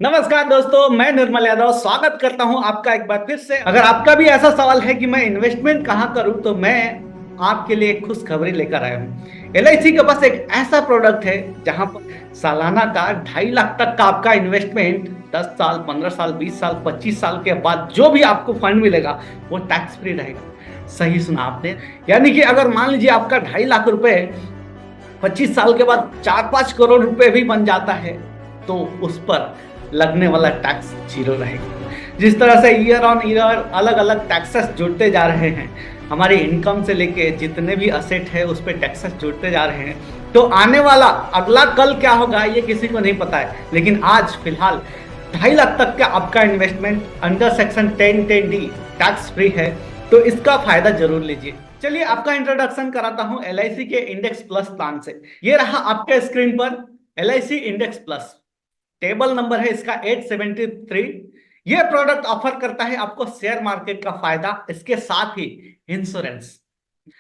नमस्कार दोस्तों, मैं निर्मल यादव स्वागत करता हूं आपका एक बार फिर से। अगर आपका भी ऐसा सवाल है कि मैं इन्वेस्टमेंट कहां करूं, तो मैं आपके लिए एक खुशखबरी लेकर आया हूं। एलआईसी के पास एक ऐसा प्रोडक्ट है जहां पर सालाना का 2.5 लाख तक का आपका इन्वेस्टमेंट 10 साल, 15 साल, 20 साल, 25 साल के बाद जो भी आपको फंड मिलेगा वो टैक्स फ्री रहेगा। सही सुना आपने। यानी कि अगर मान लीजिए आपका 2.5 लाख रुपए 25 साल के बाद 4-5 करोड़ रुपए भी बन जाता है, तो उस पर लगने वाला टैक्स जीरो रहेगा। जिस तरह से ईयर ऑन ईयर अलग अलग टैक्सेस जुड़ते जा रहे हैं, हमारी इनकम से लेके जितने भी असेट है उस पर टैक्सेस जुड़ते जा रहे हैं, तो आने वाला अगला कल क्या होगा ये किसी को नहीं पता है। लेकिन आज फिलहाल 2.5 लाख तक का आपका investment under section 10(10)(d) tax free है, तो इसका फायदा जरूर लीजिए। चलिए आपका इंट्रोडक्शन कराता हूं एलआईसी के इंडेक्स प्लस प्लान से। ये रहा आपके स्क्रीन पर LIC index plus. Table number है इसका 873। ये प्रोडक्ट ऑफर करता है आपको शेयर मार्केट का फायदा, इसके साथ ही इंश्योरेंस।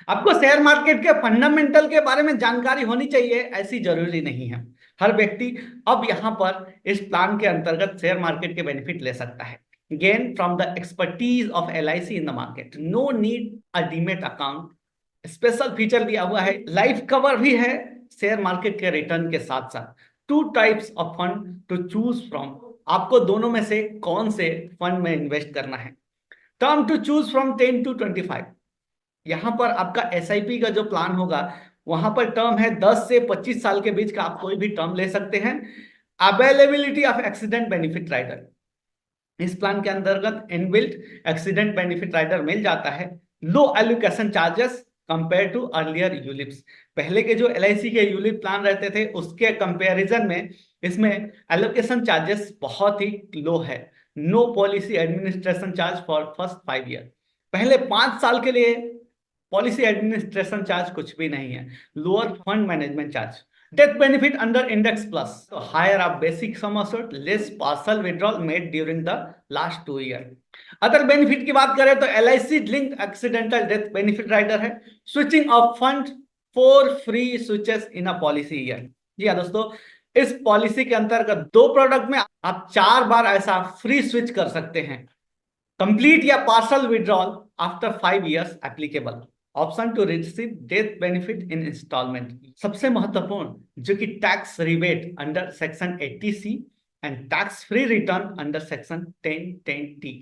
आपको शेयर मार्केट के फंडामेंटल के बारे में जानकारी होनी चाहिए ऐसी जरूरी नहीं है। हर व्यक्ति अब यहां पर इस प्लान के अंतर्गत शेयर मार्केट के बेनिफिट ले सकता है। Gain from the expertise of LIC in the market, no need a demat account. Special feature दिया हुआ है, लाइफ कवर भी है शेयर मार्केट के रिटर्न के साथ साथ। 2 types of fund to choose from, आपको दोनों में से कौन से फंड में इन्वेस्ट करना है। Term to choose from 10 to 25। यहां पर आपका एसआईपी का जो प्लान होगा वहां पर टर्म है 10 से 25 साल के बीच का, आप कोई भी टर्म ले सकते हैं। Availability of accident benefit rider, इस प्लान के अंतर्गत इनबिल्ट एक्सीडेंट बेनिफिट राइडर मिल जाता है। Low allocation charges compare to earlier ULIPs, पहले के जो एलआईसी के यूलिप प्लान रहते थे उसके कंपैरिजन में इसमें एलोकेशन चार्जेस बहुत ही लो है। No policy administration charge for first 5 year, पहले 5 साल के लिए पॉलिसी एडमिनिस्ट्रेशन चार्ज कुछ भी नहीं है। Lower fund management charge. Death benefit under index plus, higher of basic sum assured, less partial withdrawal made during the last 2 year. Other benefit की बात करें तो LIC link accidental death benefit rider है। Switching of fund, 4 free switches in a policy year. जी हाँ दोस्तों, इस policy के अंतर्गत 2 प्रोडक्ट में आप 4 बार ऐसा फ्री स्विच कर सकते हैं। कंप्लीट या partial withdrawal after 5 years applicable. Option to receive death benefit in instalment. सबसे महत्वपूर्ण जो कि tax rebate under section 80C and tax free return under section 10(10)(t।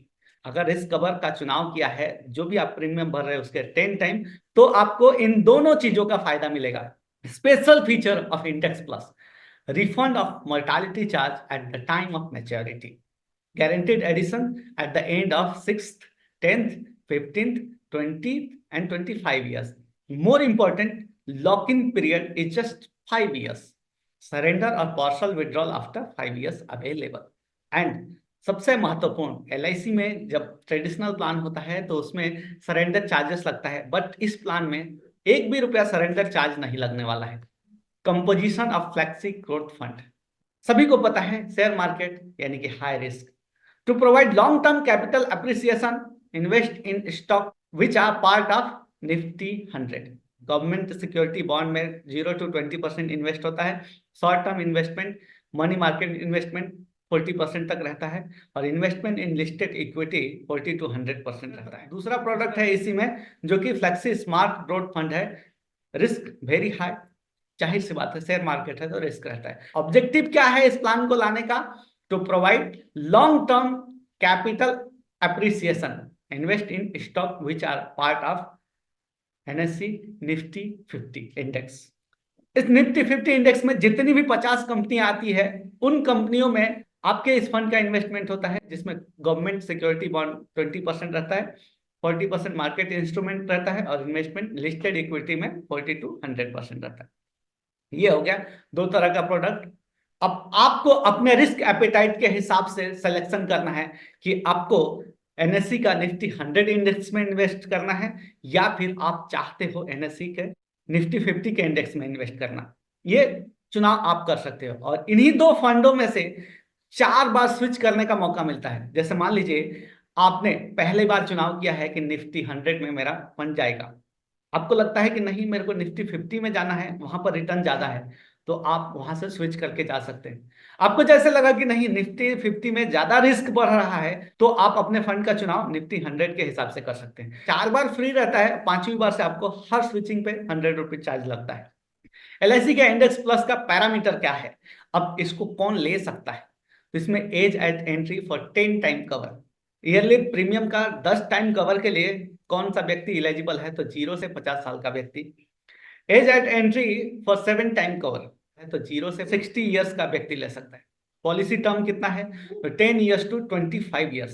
अगर इस कवर का चुनाव किया है, जो भी आप प्रीमियम भर रहे हैं उसके 10 टाइम, तो आपको इन दोनों चीजों का फायदा मिलेगा। Special feature of index plus, refund of mortality charge at the time of maturity, guaranteed addition at the end of 6th, 10th, 15th, 20th and 25 years. More important, lock-in period is just 5 years. Surrender or partial withdrawal after 5 years available. And सबसे महत्वपूर्ण, LIC में जब traditional plan होता है तो उसमें surrender charges लगता है, बट इस प्लान में एक भी रुपया सरेंडर चार्ज नहीं लगने वाला है। Composition of flexi growth fund, सभी को पता है शेयर मार्केट यानी कि high risk. To provide long-term capital appreciation, invest in stock which are part of Nifty 100। Government security bond में 0 to 20% इन्वेस्ट होता है। Short term investment, money market investment 40% तक रहता है, और investment in listed equity 40 to 100% रहता है। दूसरा प्रोडक्ट है इसी में जो कि फ्लेक्सी स्मार्ट ग्रोथ फंड है। रिस्क वेरी हाई, जाहिर सी बात है शेयर मार्केट है तो रिस्क रहता है। ऑब्जेक्टिव क्या है इस प्लान को लाने का? To provide long term capital appreciation, invest in stock which are part of NSC Nifty 50 index. इस निफ्टी 50 इंडेक्स में जितनी भी 50 कंपनियां आती है, उन कंपनियों में आपके इस फंड का इन्वेस्टमेंट होता है, जिसमें गवर्नमेंट सिक्योरिटी बॉन्ड 20% रहता है, 40% मार्केट इंस्ट्रूमेंट रहता है, और इन्वेस्टमेंट लिस्टेड इक्विटी में 40 to 100% रहता है। ये हो गया 2 तरह का प्रोडक्ट। अब आपको अपने रिस्क एपेटाइट के हिसाब से सिलेक्शन करना है कि आपको एनएससी का निफ्टी 100 इंडेक्स में इन्वेस्ट करना है, या फिर आप चाहते हो एनएससी के निफ्टी 50 के इंडेक्स में इन्वेस्ट करना। ये चुनाव आप कर सकते हो, और इन्हीं 2 फंडों में से 4 बार स्विच करने का मौका मिलता है। जैसे मान लीजिए आपने पहले बार चुनाव किया है कि निफ्टी 100 में मेरा फंड जाएगा, आपको लगता है कि नहीं मेरे को निफ्टी 50 में जाना है, वहां पर रिटर्न ज्यादा है, तो आप वहां से स्विच करके जा सकते हैं। आपको जैसे लगा कि नहीं निफ्टी 50 में ज्यादा रिस्क बढ़ रहा है, तो आप अपने फंड का चुनाव निफ्टी 100 के हिसाब से कर सकते हैं। 4 बार फ्री रहता है, 5वीं बार से आपको हर स्विचिंग पे 100 रुपीज चार्ज लगता है। एलआईसी का इंडेक्स प्लस का पैरामीटर क्या है, अब इसको कौन ले सकता है? तो इसमें age at entry for 10 time cover, yearly premium का 10 टाइम कवर के लिए कौन सा व्यक्ति इलिजिबल है? तो 0 से 50 साल का व्यक्ति। Age at entry for 7 time cover है तो 0 से 60 ईयर्स का व्यक्ति ले सकता है। पॉलिसी टर्म कितना है? तो 10 ईयर्स टू 25 ईयर्स,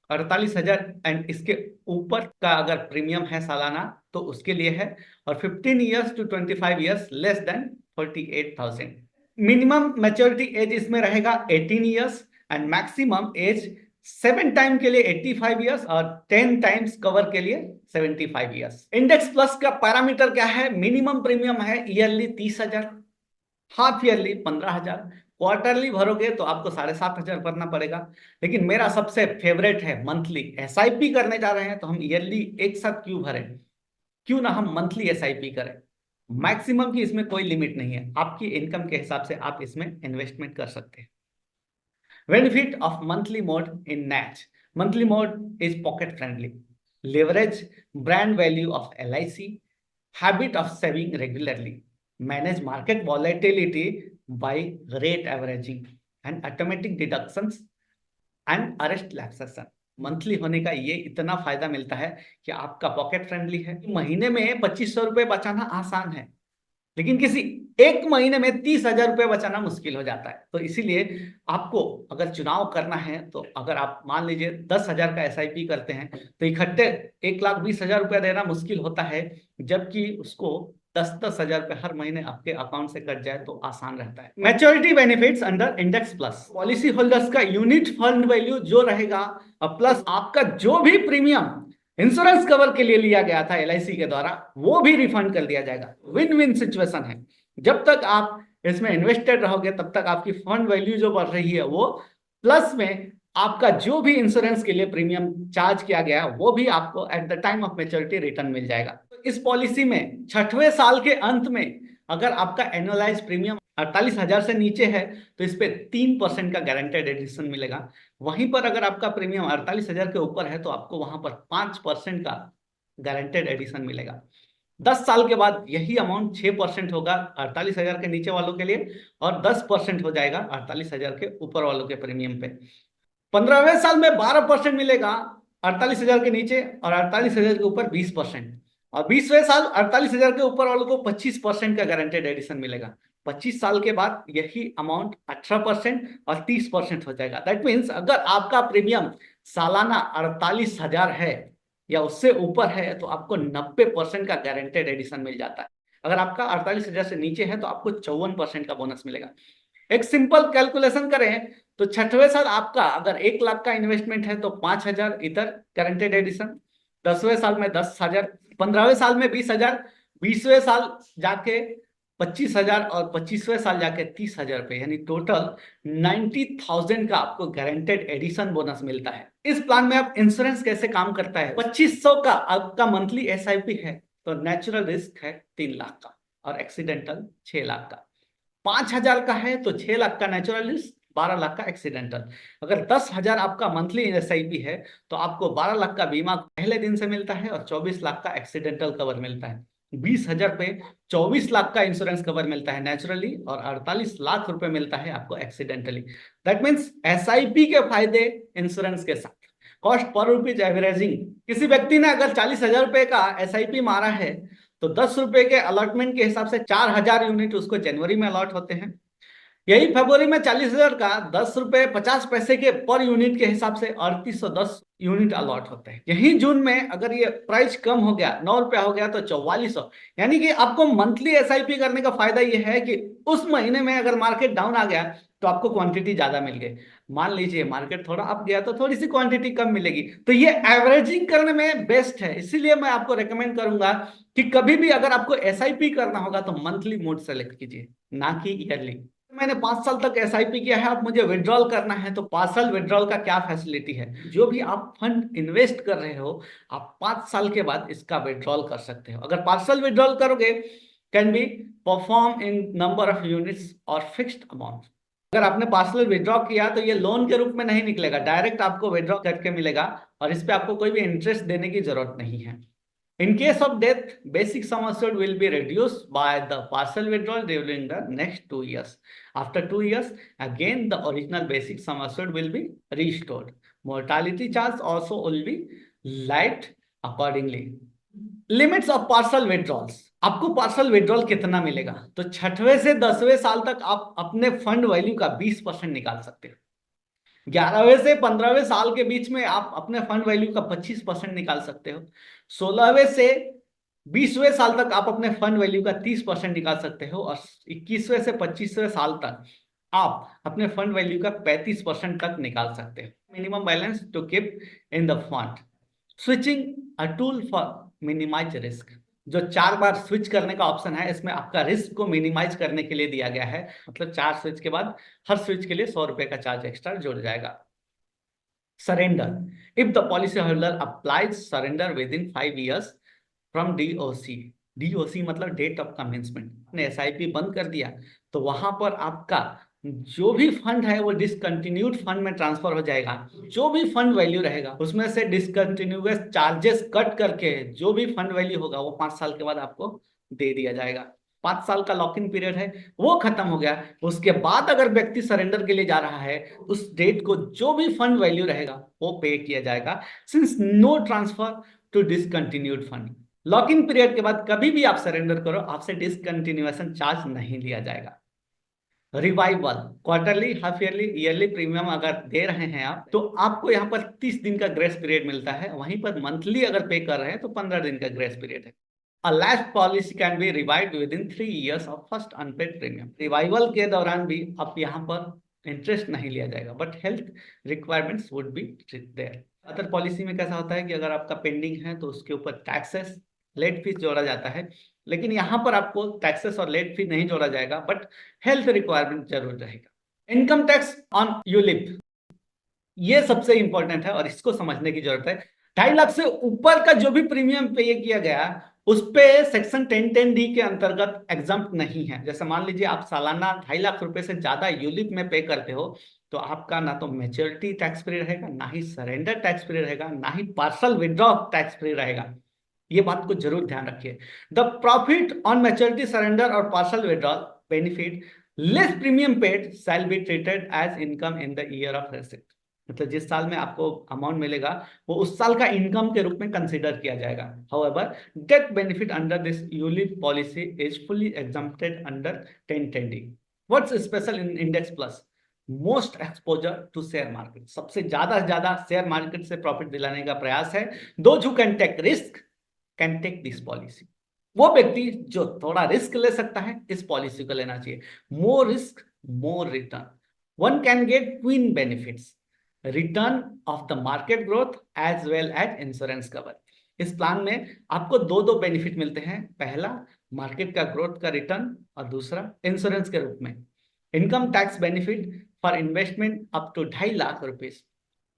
48,000 एंड इसके ऊपर का अगर प्रीमियम है सालाना तो उसके लिए है। और 15 years to 25 years less than 48,000। Minimum maturity age इसमें रहेगा 18 years and maximum age 7 time के लिए 85 ईयर्स और 10 टाइम्स कवर के लिए 75 ईयर्स। इंडेक्स प्लस का पैरामीटर क्या है? मिनिमम प्रीमियम है ईयरली 30,000, हाफ ईयरली 15,000, क्वार्टरली भरोगे तो आपको 7,500 भरना पड़ेगा। लेकिन मेरा सबसे फेवरेट है मंथली। एसआईपी करने जा रहे हैं तो हम ईयरली एक साथ क्यों भरें, क्यों ना हम मंथली एसआईपी करें। मैक्सिमम की इसमें कोई लिमिट नहीं है, आपकी इनकम के हिसाब से आप इसमें इन्वेस्टमेंट कर सकते हैं। Benefit of monthly mode in NACH. Monthly mode is pocket friendly, leverage brand value of LIC, habit of saving regularly, manage market volatility by rate averaging and automatic deductions and arrest lapses। Monthly होने का ये इतना फायदा मिलता है कि आपका pocket friendly है। महीने में 2,500 रुपए बचाना आसान है, लेकिन किसी एक महीने में 30,000 रुपए बचाना मुश्किल हो जाता है। तो इसीलिए आपको अगर चुनाव करना है तो अगर आप मान लीजिए 10,000 का एसआईपी करते हैं तो इकट्ठे 1,20,000 रुपया देना मुश्किल होता है, जबकि उसको 10,000 रुपए हर महीने आपके अकाउंट से कट जाए तो आसान रहता है। Maturity benefits under index plus. Policy holders का यूनिट फंड वैल्यू जो रहेगा और प्लस आपका जो भी प्रीमियम इंश्योरेंस कवर के लिए लिया गया था एलआईसी के द्वारा वो भी रिफंड कर दिया जाएगा। विन विन सिचुएशन है। जब तक आप इसमें इन्वेस्टेड रहोगे तब तक आपकी फंड वैल्यू जो बढ़ रही है वो, प्लस में आपका जो भी इंश्योरेंस के लिए प्रीमियम चार्ज किया गया वो भी आपको at the time of maturity return मिल जाएगा। तो इस पॉलिसी में 6वें साल के अंत में अगर आपका एनुअलाइज प्रीमियम 48,000 से नीचे है तो इस पे 3% का गारंटेड एडिशन मिलेगा। वहीं पर अगर आपका प्रीमियम 48,000 के ऊपर है तो आपको वहां पर 5% का गारंटेड एडिशन मिलेगा। 10 साल के बाद यही अमाउंट 6% होगा 48,000 के नीचे वालों के लिए और 10% हो जाएगा 48,000 के ऊपर वालों के प्रीमियम पे। 15वें साल में 12% मिलेगा 48,000 के नीचे और 48,000 के ऊपर 20%। और 20वें साल 48,000 के ऊपर वालों को 25% का गारंटेड एडिशन मिलेगा। 25 साल के बाद यही अमाउंट 18% और 30% हो जाएगा। दैट मीन्स अगर आपका प्रीमियम सालाना 48,000 है या उससे ऊपर है तो आपको 90% का गारंटेड एडिशन मिल जाता है। अगर आपका 48,000 से नीचे है तो आपको 54% का बोनस मिलेगा। एक सिंपल कैलकुलेशन करें तो 6वें साल आपका अगर 1,00,000 का इन्वेस्टमेंट है तो 5,000 इधर गारंटेड एडिशन, 10वें साल में 10,000, 15वें साल में 20,000, 20वें साल जाके 25,000 और 25वें साल जाके 30,000 रुपए, यानी टोटल 90,000 का आपको गारंटेड एडिशन बोनस मिलता है। इस प्लान में आप इंश्योरेंस कैसे काम करता है? 2,500 का आपका मंथली एसआईपी है तो नेचुरल रिस्क है 3 लाख का और एक्सीडेंटल 6 लाख का। 5,000 का है तो 6 लाख का नेचुरल रिस्क, 12 लाख का एक्सीडेंटल। अगर 10,000 आपका मंथली एसआईपी है तो आपको 12 लाख का बीमा पहले दिन से मिलता है और 24 लाख का एक्सीडेंटल कवर मिलता है। 20,000 पे 24 लाख का इंश्योरेंस कवर मिलता है नेचुरली और 48 लाख रुपए मिलता है आपको एक्सीडेंटली। दैट मीन्स एसआईपी के फायदे इंश्योरेंस के साथ। कॉस्ट पर रुपीज एवरेजिंग, किसी व्यक्ति ने अगर 40,000 रुपए का एसआईपी मारा है तो 10 रुपए के अलॉटमेंट के हिसाब से 4,000 यूनिट उसको जनवरी में अलॉट होते हैं। यही फरवरी में 40,000 का 10 रुपए 50 पैसे के पर यूनिट के हिसाब से 3,810 यूनिट अलॉट होते हैं। यही जून में अगर ये प्राइस कम हो गया 9 रुपया हो गया तो 4400, यानी कि आपको मंथली एसआईपी करने का फायदा ये है कि उस महीने में अगर मार्केट डाउन आ गया तो आपको क्वांटिटी ज्यादा मिल गई। मान लीजिए मार्केट थोड़ा अप गया तो थोड़ी सी क्वांटिटी कम मिलेगी। तो ये एवरेजिंग करने में बेस्ट है। इसीलिए मैं आपको रेकमेंड करूंगा कि कभी भी अगर आपको एसआईपी करना होगा तो मंथली मोड सेलेक्ट कीजिए, ना कि ईयरली। मैंने 5 साल तक एसआईपी किया है, आप मुझे विड्रॉल करना है तो पार्सल विड्रॉल का क्या फैसिलिटी है? जो भी आप फंड इन्वेस्ट कर रहे हो आप 5 साल के बाद इसका विड्रॉल कर सकते हो। अगर पार्सल विड्रॉल करोगे can be perform in number of units और फिक्स्ड अमाउंट। अगर आपने पार्सल विड्रॉ किया तो ये लोन के रूप में नहीं निकलेगा, डायरेक्ट आपको विड्रॉ करके मिलेगा और इस पे आपको कोई भी इंटरेस्ट देने की जरूरत नहीं है। In case of death, basic sum assured will be reduced by the partial withdrawal during the next 2 years. After 2 years, again the original basic sum assured will be restored. Mortality charge also will be light accordingly. Limits of partial withdrawals. आपको parcel withdrawal कितना मिलेगा? तो 6वें से 10वें साल तक आप अपने फंड वैल्यू का 20% निकाल सकते हो। 11वें से 15वें साल के बीच में आप अपने फंड वैल्यू का 25% निकाल सकते हो। 16वें से 20वें साल तक आप अपने फंड वैल्यू का 30% निकाल सकते हो और 21वें से 25वें साल तक आप अपने फंड वैल्यू का 35% तक निकाल सकते हो। Minimum balance to keep in the fund. Switching a tool for minimise risk. जो 4 बार स्विच करने का ऑप्शन है, इसमें आपका रिस्क को मिनिमाइज करने के लिए दिया गया है। मतलब 4 स्विच के बाद हर स्विच के लिए 100 रुपए का चार्ज एक्स्ट्रा जुड़ जाएगा। Surrender. If the policy holder applies surrender with in 5 years from DOC. DOC मतलब डेट ऑफ कमेंसमेंट। आपने एसआईपी बंद कर दिया तो वहां पर आपका जो भी फंड है वो डिसकंटिन्यूड फंड में ट्रांसफर हो जाएगा। जो भी फंड वैल्यू रहेगा उसमें से डिसकंटिन्यूअस चार्जेस कट करके जो भी फंड वैल्यू होगा वो 5 साल के बाद आपको दे दिया जाएगा। 5 साल का लॉक इन पीरियड है, वो खत्म हो गया। उसके बाद अगर व्यक्ति सरेंडर के लिए जा रहा है, उस डेट को जो भी फंड वैल्यू रहेगा वो पे किया जाएगा, since no transfer to discontinued fund. Lock in period के बाद कभी भी आप सरेंडर करो, आपसे डिसकंटिन्यूएशन चार्ज नहीं लिया जाएगा। Revival. Quarterly, half yearly, yearly premium अगर दे रहे हैं आप तो आपको यहाँ पर 30 दिन का ग्रेस पीरियड मिलता है। वहीं पर मंथली अगर पे कर रहे हैं तो 15 दिन का ग्रेस पीरियड है। A lapse policy can be revived within 3 years of first unpaid premium. Revival के दौरान भी अब यहाँ पर इंटरेस्ट नहीं लिया जाएगा, but health requirements would be there. Other policy में कैसा होता है कि अगर आपका पेंडिंग है तो उसके ऊपर टैक्सेस, लेट फीस जोड़ा जाता है, लेकिन यहाँ पर आपको टैक्सेस और लेट फी नहीं जोड़ा जाएगा, बट हेल्थ रिक्वायरमेंट जरूर रहेगा। इनकम टैक्स ऑन यूलिप, ये सबसे इंपॉर्टेंट है और इसको समझने की जरूरत है। 2.5 लाख से ऊपर का जो भी प्रीमियम पे किया गया उस पे सेक्शन 1010D के अंतर्गत एग्जम्प्ट नहीं है। जैसे मान लीजिए आप सालाना 2.5 लाख रुपए से ज्यादा यूलिप में पे करते हो तो आपका ना तो मैच्योरिटी टैक्स फ्री रहेगा, ना ही सरेंडर टैक्स फ्री रहेगा, ना ही पार्सल विड्रॉ टैक्स फ्री रहेगा। ये बात को जरूर ध्यान रखिए। The profit on maturity surrender और partial withdrawal benefit less premium paid shall be treated as income in the year of receipt. मतलब जिस साल में आपको अमाउंट मिलेगा वो उस साल का इनकम के रूप में कंसीडर किया जाएगा। However death benefit under this ULIP policy is fully exempted under 1010D। What's special in Index Plus? Most exposure to share market. सबसे ज्यादा शेयर मार्केट से प्रॉफिट दिलाने का प्रयास है। Those who can take risk can take this policy. वो व्यक्ति जो थोड़ा रिस्क ले सकता है इस पॉलिसी को लेना चाहिए। More risk more return. One can get twin benefits, return of the market growth as well as insurance cover. इस प्लान में आपको दो बेनिफिट मिलते हैं। पहला मार्केट का ग्रोथ का रिटर्न और दूसरा इंश्योरेंस के रूप में income tax benefit for investment up to 2.5 lakh rupees.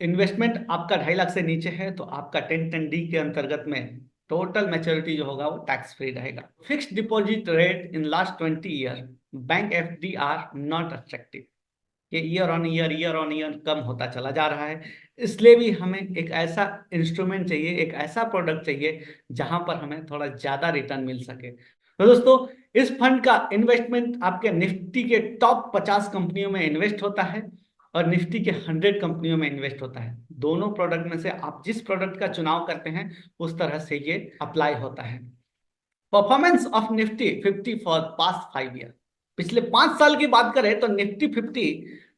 Investment आपका 2.5 लाख से नीचे है तो आपका 1010D के अंतर्गत में टोटल मैच्योरिटी जो होगा वो टैक्स फ्री रहेगा। Fixed deposit rate in last 20 year bank FD are not attractive. ये ईयर ऑन ईयर कम होता चला जा रहा है, इसलिए भी हमें एक ऐसा इंस्ट्रूमेंट चाहिए, एक ऐसा प्रोडक्ट चाहिए जहां पर हमें थोड़ा ज्यादा रिटर्न मिल सके। तो दोस्तों इस फंड का इन्वेस्टमेंट आपके निफ्टी के टॉप 50 कंपनियों में इन्वेस्ट होता है और निफ्टी के 100 कंपनियों में इन्वेस्ट होता है। दोनों प्रोडक्ट में से आप जिस प्रोडक्ट का चुनाव करते हैं उस तरह से ये अप्लाई होता है। Performance of Nifty 50 for past 5 year. पिछले 5 साल की बात करें तो निफ्टी 50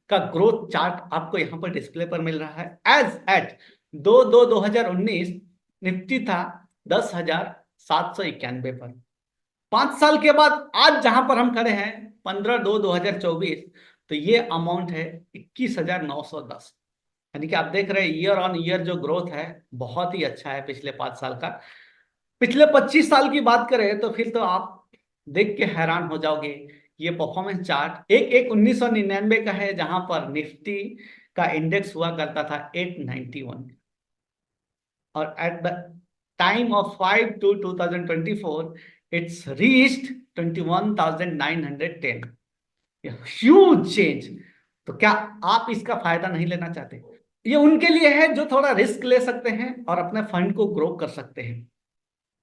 का ग्रोथ चार्ट आपको यहां पर डिस्प्ले पर मिल रहा है। एज एट 2/2/2019 निफ्टी था 10,791 पर। 5 साल के बाद आज जहां पर हम खड़े हैं 15/2/2024 तो ये अमाउंट है 21,910। यानी कि आप देख रहे हैं ईयर ऑन ईयर जो ग्रोथ है बहुत ही अच्छा है पिछले 5 साल का। पिछले 25 साल की बात करें तो फिर तो आप देख के हैरान हो जाओगे। ये परफॉर्मेंस चार्ट एक 1999 का है जहां पर निफ्टी का इंडेक्स हुआ करता था 891 और eight the time of 5 to 2024 It's reached 21,910. Huge change. तो क्या आप इसका फायदा नहीं लेना चाहते? ये उनके लिए है जो थोड़ा रिस्क ले सकते हैं और अपने फंड को ग्रो कर सकते हैं।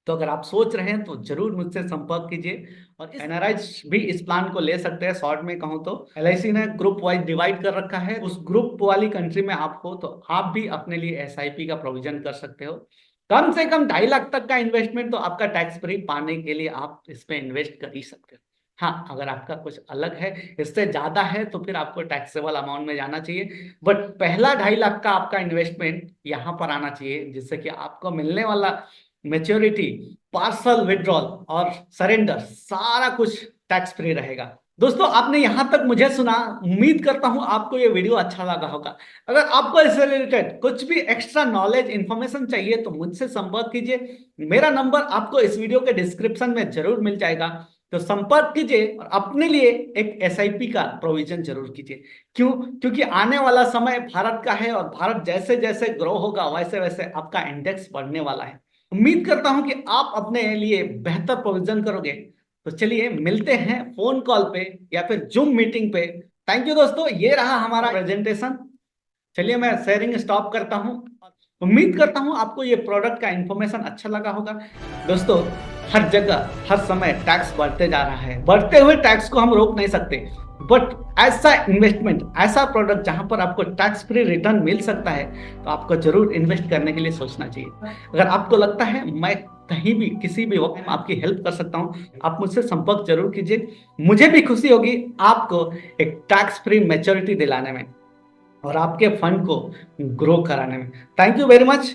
तो अगर आप सोच रहे हैं तो जरूर मुझसे संपर्क कीजिए। और एनआरआई भी इस प्लान को ले सकते हैं। शॉर्ट में कहूँ तो एलआईसी ने ग्रुप वाइज डिवाइड कर रखा है। उस ग्रुप वाली कंट्री में आप हो तो आप भी अपने लिए एसआईपी का प्रोविजन कर सकते हो। कम से कम 2.5 लाख तक का इन्वेस्टमेंट तो आपका टैक्स फ्री पाने के लिए आप इसमें इन्वेस्ट कर ही सकते हो। हाँ, अगर आपका कुछ अलग है, इससे ज्यादा है, तो फिर आपको टैक्सेबल अमाउंट में जाना चाहिए। बट पहला 2.5 लाख का आपका इन्वेस्टमेंट यहाँ पर आना चाहिए, जिससे कि आपको मिलने वाला मेच्योरिटी, पार्सल विड्रॉल और सरेंडर सारा कुछ टैक्स फ्री रहेगा। दोस्तों, आपने यहां तक मुझे सुना, उम्मीद करता हूं आपको ये वीडियो अच्छा लगा होगा। अगर आपको इससे रिलेटेड कुछ भी एक्स्ट्रा नॉलेज इंफॉर्मेशन चाहिए तो मुझसे संपर्क कीजिए। मेरा नंबर आपको इस वीडियो के डिस्क्रिप्शन में जरूर मिल जाएगा। तो संपर्क कीजिए और अपने लिए एक एसआईपी का प्रोविजन जरूर कीजिए। क्यों? क्योंकि आने वाला समय भारत का है और भारत जैसे जैसे ग्रो होगा वैसे वैसे आपका इंडेक्स बढ़ने वाला है। उम्मीद करता हूं कि आप अपने लिए बेहतर प्रोविजन करोगे। तो चलिए मिलते हैं फोन कॉल पे या फिर जूम मीटिंग पे। थैंक यू दोस्तों, ये रहा हमारा प्रेजेंटेशन। चलिए मैं शेयरिंग स्टॉप करता हूं। उम्मीद करता हूं आपको ये प्रोडक्ट का इंफॉर्मेशन अच्छा लगा होगा। दोस्तों, हर जगह हर समय टैक्स बढ़ते जा रहा है। बढ़ते हुए टैक्स को हम रोक नहीं सकते, बट ऐसा इन्वेस्टमेंट, ऐसा प्रोडक्ट जहां पर आपको टैक्स फ्री रिटर्न मिल सकता है, तो आपको जरूर इन्वेस्ट करने के लिए सोचना चाहिए। अगर आपको लगता है मैं कहीं भी किसी भी वक्त आपकी हेल्प कर सकता हूं, आप मुझसे संपर्क जरूर कीजिए। मुझे भी खुशी होगी आपको एक टैक्स फ्री मैच्योरिटी दिलाने में और आपके फंड को ग्रो कराने में। Thank you very much.